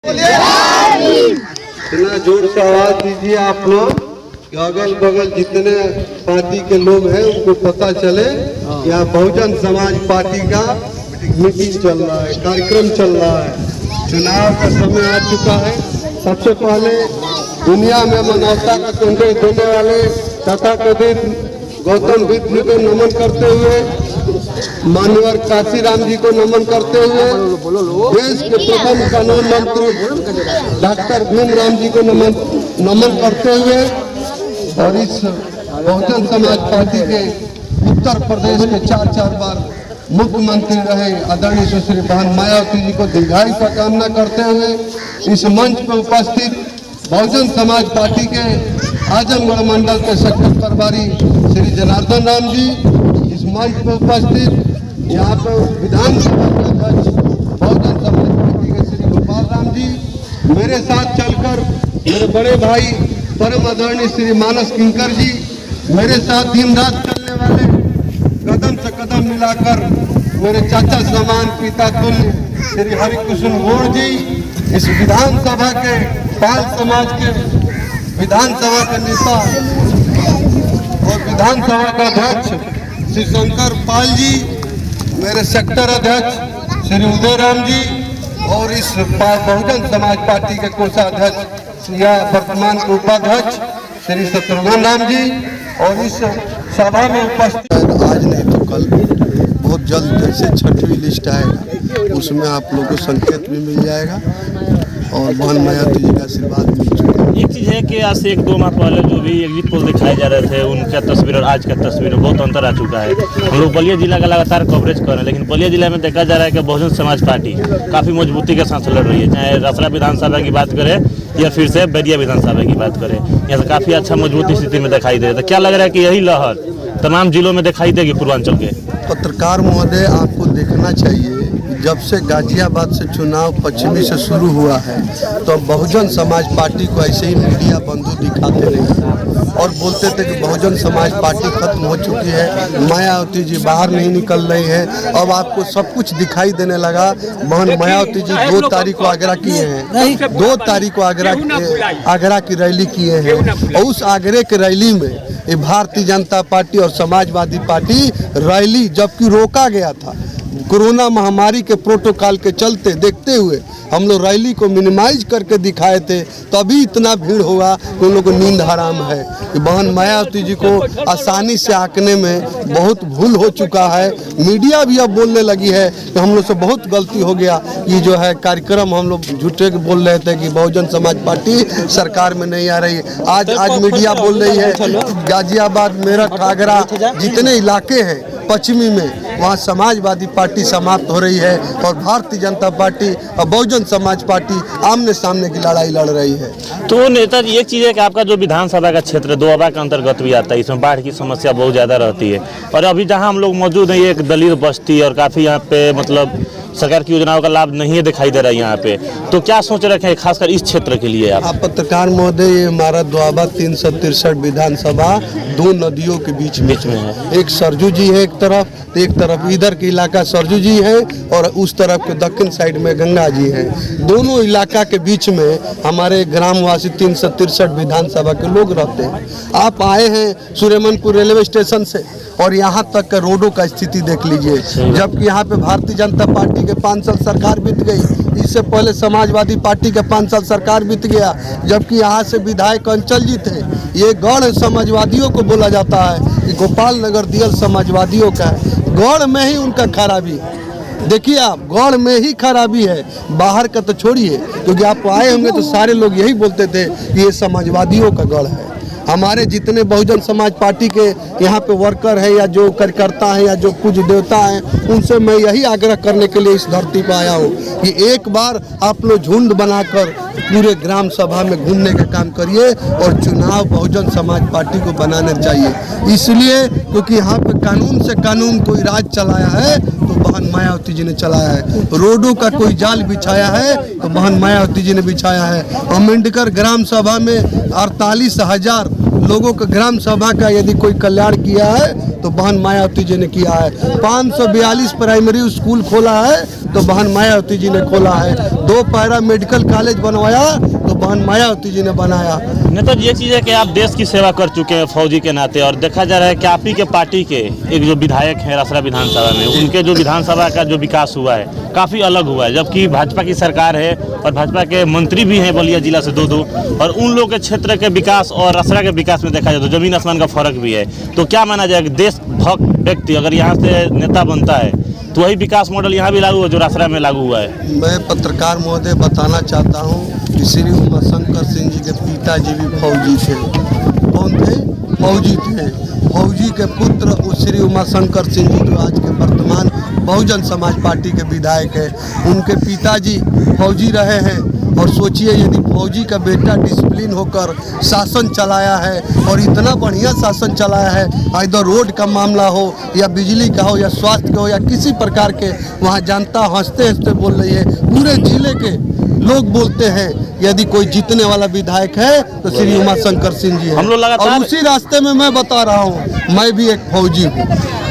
इतना जोर से आवाज दीजिए आप लोग कि अगल बगल जितने पार्टी के लोग हैं उनको पता चले कि यहाँ बहुजन समाज पार्टी का मीटिंग चल रहा है, कार्यक्रम चल रहा है। चुनाव का समय आ चुका है। सबसे पहले दुनिया में मानवता का संदेश देने वाले तथाकथित गौतम बुद्ध जी को नमन करते हुए, मान्यवर काशीराम जी को नमन करते हुए, देश के प्रथम कानून मंत्री डॉक्टर भीमराव जी को नमन करते हुए और इस बहुजन समाज पार्टी के उत्तर प्रदेश के 4 बार मुख्यमंत्री रहे आदरणीय सुश्री बहन मायावती जी को दीर्घायु का कामना करते हुए इस मंच पर उपस्थित बहुजन समाज पार्टी के आजमगढ़ मंडल के सेक्टर प्रभारी श्री जनार्दन राम जी, इस मंच पर उपस्थित यहाँ पर विधानसभा के अध्यक्ष बहुजन समाज पार्टी के श्री गोपाल राम जी, मेरे साथ चलकर मेरे बड़े भाई परम आदरणीय श्री मानस किंकर जी, मेरे साथ दिन रात चलने वाले कदम से कदम मिलाकर मेरे चाचा समान पिता तुल्य श्री हरिकृष्ण गौड़ जी, इस विधानसभा के पाल समाज के विधानसभा के नेता और विधानसभा का अध्यक्ष श्री शंकर पाल जी, मेरे सेक्टर अध्यक्ष श्री उदय राम जी और इस बहुजन समाज पार्टी के कोषाध्यक्ष या वर्तमान के उपाध्यक्ष श्री शत्रुघ्न राम जी और इस सभा में उपस्थित आज नहीं तो कल बहुत जल्द जैसे 6वीं लिस्ट आएगा उसमें आप लोगों को संकेत भी मिल जाएगा और बहन मायावती जी का आशीर्वाद मिल चुका है। एक चीज़ है कि आज से 1-2 माह पहले जो भी एग्जिट पोल दिखाए जा रहे थे उनका तस्वीर और आज का तस्वीर में बहुत अंतर आ चुका है। हम लोग बलिया जिला का लगातार कवरेज कर रहे हैं, लेकिन बलिया जिला में देखा जा रहा है कि बहुजन समाज पार्टी काफ़ी मजबूती के साथ लड़ रही है। चाहे रसरा विधानसभा की बात करें या फिर से बैरिया विधानसभा की बात करें, यहाँ से काफ़ी अच्छा मजबूती स्थिति में दिखाई दे रहा है। तो क्या लग रहा है कि यही लहर तमाम जिलों में दिखाई देगी पूर्वांचल के? पत्रकार महोदय, आपको देखना चाहिए जब से गाजियाबाद से चुनाव पश्चिमी से शुरू हुआ है तो बहुजन समाज पार्टी को ऐसे ही मीडिया बंधु दिखाते रहे और बोलते थे कि बहुजन समाज पार्टी खत्म हो चुकी है, मायावती जी बाहर नहीं निकल रही है। अब आपको सब कुछ दिखाई देने लगा। बहन मायावती जी 2 तारीख को आगरा किए हैं, 2 तारीख को आगरा की रैली किए हैं और उस आगरे के रैली में ये भारतीय जनता पार्टी और समाजवादी पार्टी रैली जबकि रोका गया था कोरोना महामारी के प्रोटोकॉल के चलते देखते हुए हम लोग रैली को मिनिमाइज करके दिखाए थे, तभी इतना भीड़ होगा कि उन लोगों को नींद हराम है कि बहन मायावती जी को आसानी से आंकने में बहुत भूल हो चुका है। मीडिया भी अब बोलने लगी है कि हम लोग से बहुत गलती हो गया। ये जो है कार्यक्रम हम लोग झूठे बोल रहे थे कि बहुजन समाज पार्टी सरकार में नहीं आ रही है। आज मीडिया बोल रही है गाजियाबाद, मेरठ, आगरा जितने इलाके हैं पश्चिमी में वहाँ समाजवादी पार्टी समाप्त हो रही है और भारतीय जनता पार्टी और बहुजन समाज पार्टी आमने सामने की लड़ाई लड़ रही है। तो नेताजी, एक चीज़ है कि आपका जो विधानसभा का क्षेत्र दोआबा के अंतर्गत भी आता है, इसमें बाढ़ की समस्या बहुत ज़्यादा रहती है और अभी जहाँ हम लोग मौजूद हैं ये एक दलित बस्ती और काफ़ी यहाँ पे मतलब सरकार की योजनाओं का लाभ नहीं दिखाई दे रहा है यहाँ पे। तो क्या सोच रखे हैं खासकर इस क्षेत्र के लिए आप? पत्रकार महोदय, ये हमारा दोआबा 363 विधानसभा 2 नदियों के बीच में है। एक सरजू जी है एक तरफ इधर के इलाका सरजू जी है और उस तरफ के दक्षिण साइड में गंगा जी है। दोनों इलाका के बीच में हमारे ग्रामवासी 363 विधानसभा के लोग रहते हैं। आप आए हैं सूर्यमनपुर रेलवे स्टेशन से और यहाँ तक का रोडों का स्थिति देख लीजिए, जबकि यहाँ पे भारतीय जनता पार्टी के 5 साल सरकार बीत गई। इससे पहले समाजवादी पार्टी के 5 साल सरकार बीत गया, जबकि यहाँ से विधायक अंचल जी थे। ये गढ़ समाजवादियों को बोला जाता है कि गोपाल नगर दियल समाजवादियों का है। गढ़ में ही उनका खराबी, देखिए आप, गढ़ में ही खराबी है, बाहर का तो छोड़िए। क्योंकि आप आए होंगे तो सारे लोग यही बोलते थे कि ये समाजवादियों का गढ़ है। हमारे जितने बहुजन समाज पार्टी के यहाँ पे वर्कर है या जो कार्यकर्ता हैं या जो पूज्य देवता हैं, उनसे मैं यही आग्रह करने के लिए इस धरती पर आया हूँ कि एक बार आप लोग झुंड बनाकर पूरे ग्राम सभा में घूमने का काम करिए और चुनाव बहुजन समाज पार्टी को बनाना चाहिए। इसलिए क्योंकि यहाँ पे कानून से कानून कोई राज चलाया है तो बहन मायावती जी ने चलाया है। रोडों का कोई जाल बिछाया है तो बहन मायावती जी ने बिछाया है। अम्बेडकर ग्राम सभा में 48,000 लोगों का ग्राम सभा का यदि कोई कल्याण किया है तो बहन मायावती जी ने किया है। 542 प्राइमरी स्कूल खोला है तो बहन मायावती जी ने खोला है। 2 पैरा मेडिकल कॉलेज बनवाया तो बहन मायावती जी ने बनाया। नेताजी, ये चीज़ है कि आप देश की सेवा कर चुके हैं फौजी के नाते, और देखा जा रहा है कि आप ही के पार्टी के एक जो विधायक हैं रसरा विधानसभा में, उनके जो विधानसभा का जो विकास हुआ है काफ़ी अलग हुआ है, जबकि भाजपा की सरकार है और भाजपा के मंत्री भी हैं बलिया जिला से 2-2, और उन लोग के क्षेत्र के विकास और रसरा के विकास में देखा जाए तो जमीन आसमान का फर्क भी है। तो क्या माना जाए कि देशभक्त व्यक्ति अगर यहाँ से नेता बनता है तो वही विकास मॉडल यहाँ भी लागू है जो रसरा में लागू हुआ है? मैं पत्रकार महोदय बताना चाहता हूँ कि श्री उमाशंकर सिंह जी के पिताजी भी फौजी थे। कौन थे? फौजी थे। फौजी के पुत्र श्री उमाशंकर सिंह जी जो आज के वर्तमान बहुजन समाज पार्टी के विधायक है, उनके पिताजी फौजी रहे हैं। और सोचिए यदि फौजी का बेटा डिसिप्लिन होकर शासन चलाया है और इतना बढ़िया शासन चलाया है, इधर रोड का मामला हो या बिजली का हो या स्वास्थ्य का हो या किसी प्रकार के, वहाँ जनता हंसते हंसते बोल रही है। पूरे जिले के लोग बोलते हैं यदि कोई जीतने वाला विधायक है तो श्री उमाशंकर सिंह जी है। हम लोग लगातार और उसी रास्ते में मैं बता रहा हूँ, मैं भी एक फौजी हूँ।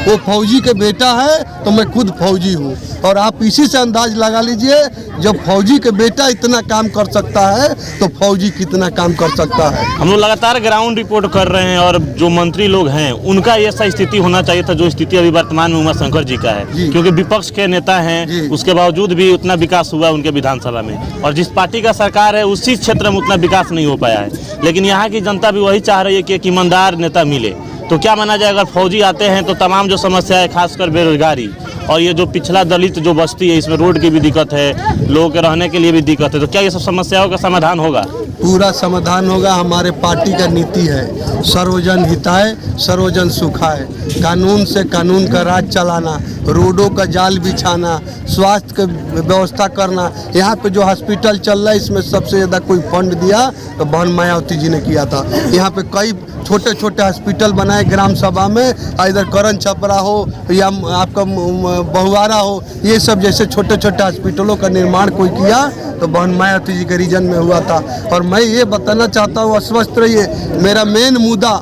वो फौजी के बेटा है तो मैं खुद फौजी हूँ। और आप इसी से अंदाज लगा लीजिए, जब फौजी के बेटा इतना काम कर सकता है तो फौजी कितना काम कर सकता है। हम लोग लगातार ग्राउंड रिपोर्ट कर रहे हैं, और जो मंत्री लोग हैं उनका ऐसा स्थिति होना चाहिए था जो स्थिति अभी वर्तमान में उमाशंकर जी का है, क्योंकि विपक्ष के नेता हैं, उसके बावजूद भी उतना विकास हुआ उनके विधानसभा में, और जिस पार्टी का सरकार है उसी क्षेत्र में उतना विकास नहीं हो पाया है। लेकिन यहाँ की जनता भी वही चाह रही है कि एक ईमानदार नेता मिले। तो क्या माना जाए, अगर फौजी आते हैं तो तमाम जो समस्या है, खासकर बेरोजगारी और ये जो पिछड़ा दलित जो बस्ती है, इसमें रोड की भी दिक्कत है, लोगों के रहने के लिए भी दिक्कत है, तो क्या ये सब समस्याओं का समाधान होगा? पूरा समाधान होगा। हमारे पार्टी का नीति है सर्वजन हिताय सर्वजन सुखाय। कानून से कानून का राज चलाना, रोडों का जाल बिछाना, स्वास्थ्य की व्यवस्था करना। यहाँ पे जो हॉस्पिटल चल रहा है इसमें सबसे ज़्यादा कोई फंड दिया तो बहन मायावती जी ने किया था। यहाँ पे कई छोटे छोटे हॉस्पिटल बनाए ग्राम सभा में, इधर करण छपरा हो या आपका बहुआरा हो, ये सब जैसे छोटे छोटे हॉस्पिटलों का निर्माण कोई किया तो बहन मायावती जी के रीजन में हुआ था। और मैं ये बताना चाहता हूँ, अस्वस्थ रहिए। मेरा मेन मुद्दा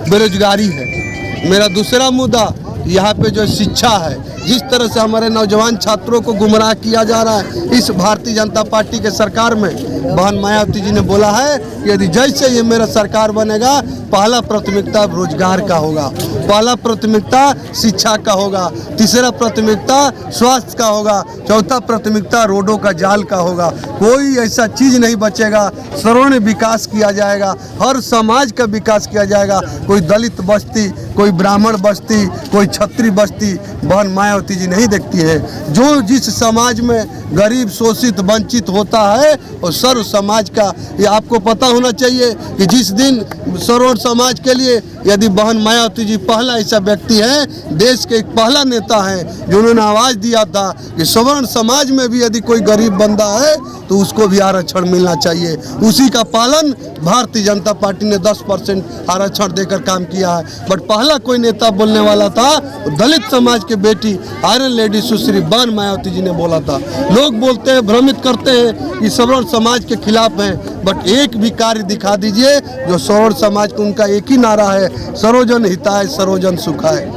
बेरोजगारी है। मेरा दूसरा मुद्दा यहाँ पे जो शिक्षा है, जिस तरह से हमारे नौजवान छात्रों को गुमराह किया जा रहा है इस भारतीय जनता पार्टी के सरकार में। बहन मायावती जी ने बोला है यदि जैसे ये मेरा सरकार बनेगा, पहला प्राथमिकता रोजगार का होगा, पहला प्राथमिकता शिक्षा का होगा, तीसरा प्राथमिकता स्वास्थ्य का होगा, चौथा प्राथमिकता रोडों का जाल का होगा। कोई ऐसा चीज़ नहीं बचेगा। सर्वांगीण विकास किया जाएगा, हर समाज का विकास किया जाएगा। कोई दलित बस्ती, कोई ब्राह्मण बस्ती, कोई क्षत्रिय बस्ती बहन मायावती जी नहीं देखती है। जो जिस समाज में गरीब शोषित वंचित होता है और सर्व समाज का, ये आपको पता होना चाहिए कि जिस दिन सर्व समाज के लिए यदि बहन मायावती जी पहला ऐसा व्यक्ति है, देश के एक पहला नेता हैं जिन्होंने आवाज़ दिया था कि सवर्ण समाज में भी यदि कोई गरीब बंदा है तो उसको भी आरक्षण मिलना चाहिए। उसी का पालन भारतीय जनता पार्टी ने 10% आरक्षण देकर काम किया है। बट पहला कोई नेता बोलने वाला था, दलित समाज के बेटी आयरन लेडी सुश्री बहन मायावती जी ने बोला था। लोग बोलते हैं, भ्रमित करते हैं कि सवर्ण समाज के खिलाफ हैं, बट एक भी कार्य दिखा दीजिए जो सवर्ण समाज को, उनका एक ही नारा है, सर्वजन हिताय सर्वजन सुखाय।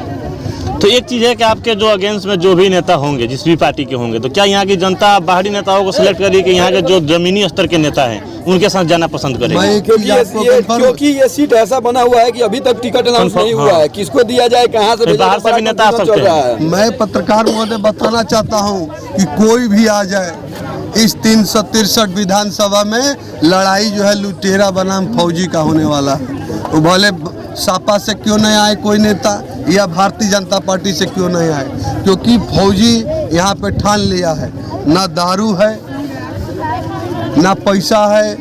तो एक चीज़ है कि आपके जो अगेंस्ट में जो भी नेता होंगे, जिस भी पार्टी के होंगे, तो क्या यहाँ की जनता बाहरी नेताओं को सिलेक्ट करेगी कि यहाँ के जो जमीनी स्तर के नेता हैं उनके साथ जाना पसंद करेगी? क्योंकि ये सीट ऐसा बना हुआ है कि अभी तक टिकट अनाउंस नहीं हुआ है, किसको दिया जाए, कहाँ से बाहर से भी नेता आ सकते हैं। मैं पत्रकार महोदय बताना चाहता हूँ कि कोई भी आ जाए, इस 363 विधानसभा में लड़ाई जो है लुटेरा बनाम फौजी का होने वाला है। तो भले सापा से क्यों नहीं आए कोई नेता या भारतीय जनता पार्टी से क्यों नहीं आए, क्योंकि फौजी यहाँ पे ठान लिया है, ना दारू है ना पैसा है,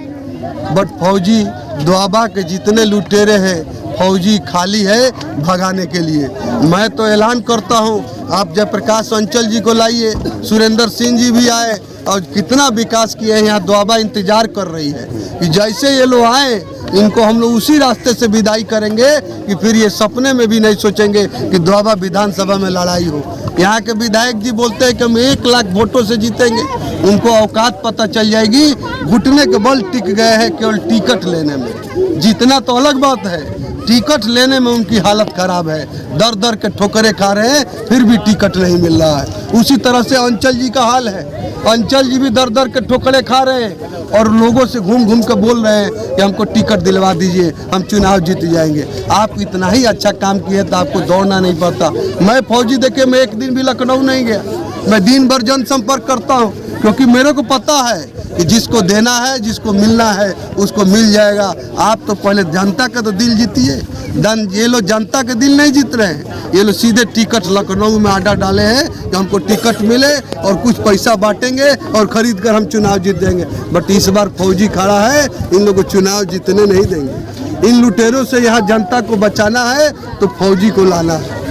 बट फौजी दुआबा के जितने लुटेरे हैं फौजी खाली है भगाने के लिए। मैं तो ऐलान करता हूँ, आप जयप्रकाश अंचल जी को लाइए, सुरेंद्र सिंह जी भी आए और कितना विकास किए हैं। यहाँ दुआबा इंतजार कर रही है कि जैसे ये लोग आए इनको हम लोग उसी रास्ते से विदाई करेंगे कि फिर ये सपने में भी नहीं सोचेंगे कि दुआबा विधानसभा में लड़ाई हो। यहाँ के विधायक जी बोलते हैं कि हम 1 लाख वोटों से जीतेंगे। उनको औकात पता चल जाएगी, घुटने के बल टिक गए हैं केवल टिकट लेने में। जीतना तो अलग बात है, टिकट लेने में उनकी हालत खराब है, दर दर के ठोकरे खा रहे हैं, फिर भी टिकट नहीं मिल रहा है। उसी तरह से अंचल जी का हाल है, अंचल जी भी दर दर के ठोकरे खा रहे हैं और लोगों से घूम घूम के बोल रहे हैं कि हमको टिकट दिलवा दीजिए, हम चुनाव जीत जाएंगे। आप इतना ही अच्छा काम किए तो आपको दौड़ना नहीं पड़ता। मैं फौजी देखे मैं एक दिन भी लखनऊ नहीं गया, मैं दिन भर जनसंपर्क करता हूँ, क्योंकि मेरे को पता है कि जिसको देना है, जिसको मिलना है, उसको मिल जाएगा। आप तो पहले जनता का तो दिल जीतिए। ये लोग जनता के दिल नहीं जीत रहे हैं, ये लोग सीधे टिकट लखनऊ में आडा डाले हैं कि हमको टिकट मिले और कुछ पैसा बांटेंगे और खरीद कर हम चुनाव जीत देंगे। बट इस बार फौजी खड़ा है, इन लोगों को चुनाव जीतने नहीं देंगे। इन लुटेरों से यहाँ जनता को बचाना है तो फौजी को लाना है।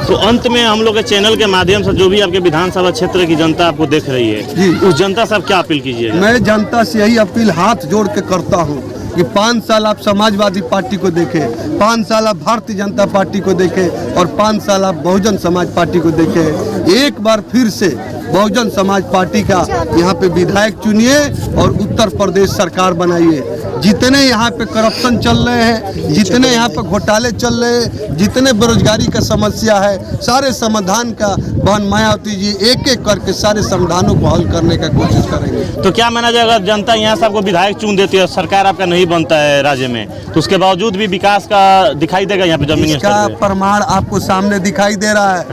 तो अंत में हम लोग के चैनल के माध्यम से जो भी आपके विधानसभा क्षेत्र की जनता आपको देख रही है जी, उस जनता से आप क्या अपील कीजिएगा? मैं जनता से यही अपील हाथ जोड़ के करता हूँ कि 5 साल आप समाजवादी पार्टी को देखें, 5 साल आप भारतीय जनता पार्टी को देखें और 5 साल आप बहुजन समाज पार्टी को देखें। एक बार फिर से बहुजन समाज पार्टी का यहाँ पे विधायक चुनिए और उत्तर प्रदेश सरकार बनाइए। जितने यहाँ पे करप्शन चल रहे हैं, जितने यहाँ पे घोटाले चल रहे हैं, जितने बेरोजगारी का समस्या है, सारे समाधान का बहन मायावती जी एक एक करके सारे समाधानों को हल करने का कोशिश करेंगे। तो क्या माना जाएगा, जनता यहाँ से आपको विधायक चुन देती है, सरकार आपका नहीं बनता है राज्य में, तो उसके बावजूद भी विकास का दिखाई देगा यहाँ पे जमीनी इसका स्तर पे? प्रमाण आपको सामने दिखाई दे रहा है।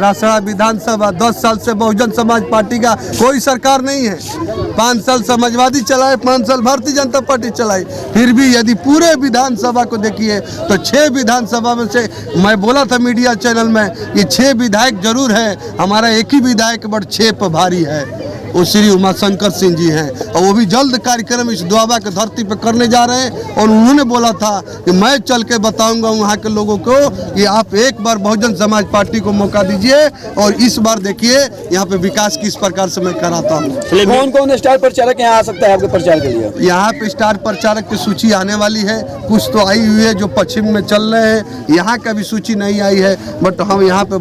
रसड़ा विधानसभा 10 साल से बहुजन समाज पार्टी का कोई सरकार नहीं है। 5 साल समाजवादी चलाए, 5 साल भारतीय जनता पार्टी चलाई, फिर भी यदि पूरे विधानसभा को देखिए तो 6 विधानसभा में से मैं बोला था मीडिया चैनल में ये 6 विधायक जरूर है, हमारा एक ही विधायक बट 6 पर भारी है, वो श्री उमाशंकर सिंह जी हैं और वो भी जल्द कार्यक्रम इस दुआबा के धरती पे करने जा रहे हैं। और उन्होंने बोला था कि मैं चल के बताऊंगा वहाँ के लोगों को कि आप एक बार बहुजन समाज पार्टी को मौका दीजिए और इस बार देखिए यहाँ पे विकास किस प्रकार से मैं कराता हूँ। कौन कौन स्टार प्रचारक यहाँ आ सकता है आपके प्रचार के लिए? यहाँ पे स्टार प्रचारक की सूची आने वाली है, कुछ तो आई हुई है जो पश्चिम में चल रहे हैं, यहाँ का भी सूची नहीं आई है, बट हम यहाँ पे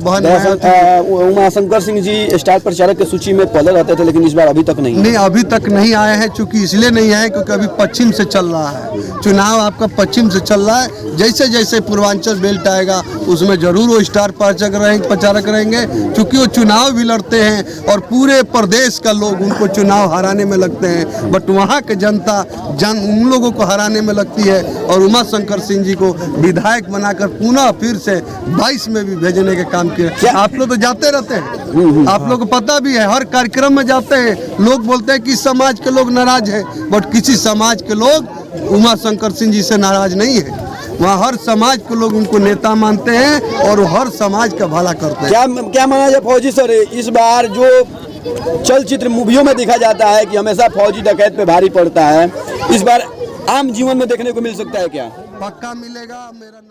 उमाशंकर सिंह जी स्टार प्रचारक की सूची में पहले रहते थे, लेकिन इस बार अभी तक नहीं अभी तक नहीं आए हैं। चूंकि इसलिए नहीं आए क्योंकि अभी पश्चिम से चल रहा है चुनाव, आपका पश्चिम से चल रहा है। जैसे जैसे पूर्वांचल बेल्ट आएगा उसमें जरूर वो स्टार प्रचारक रहेंगे, क्योंकि वो चुनाव भी लड़ते हैं और पूरे प्रदेश का लोग उनको चुनाव हराने में लगते हैं, बट वहाँ के जनता उन लोगों को हराने में लगती है। और उमाशंकर सिंह जी को विधायक बनाकर पुनः फिर से 22 में भी भेजने के काम किया। आप लोग तो जाते रहते हैं, आप लोग को पता भी है, हर कार्यक्रम में जाते हैं। लोग बोलते हैं कि समाज के लोग नाराज हैं, बट किसी समाज के लोग उमाशंकर सिंह जी से नाराज नहीं है। वहाँ हर समाज के लोग उनको नेता मानते हैं और वो हर समाज का भला करते हैं। क्या माना जाए फौजी सर, इस बार जो चलचित्र मूवियों में देखा जाता है कि हमेशा फौजी डकैत पे भारी पड़ता है, इस बार आम जीवन में देखने को मिल सकता है क्या? पक्का मिलेगा। मेरा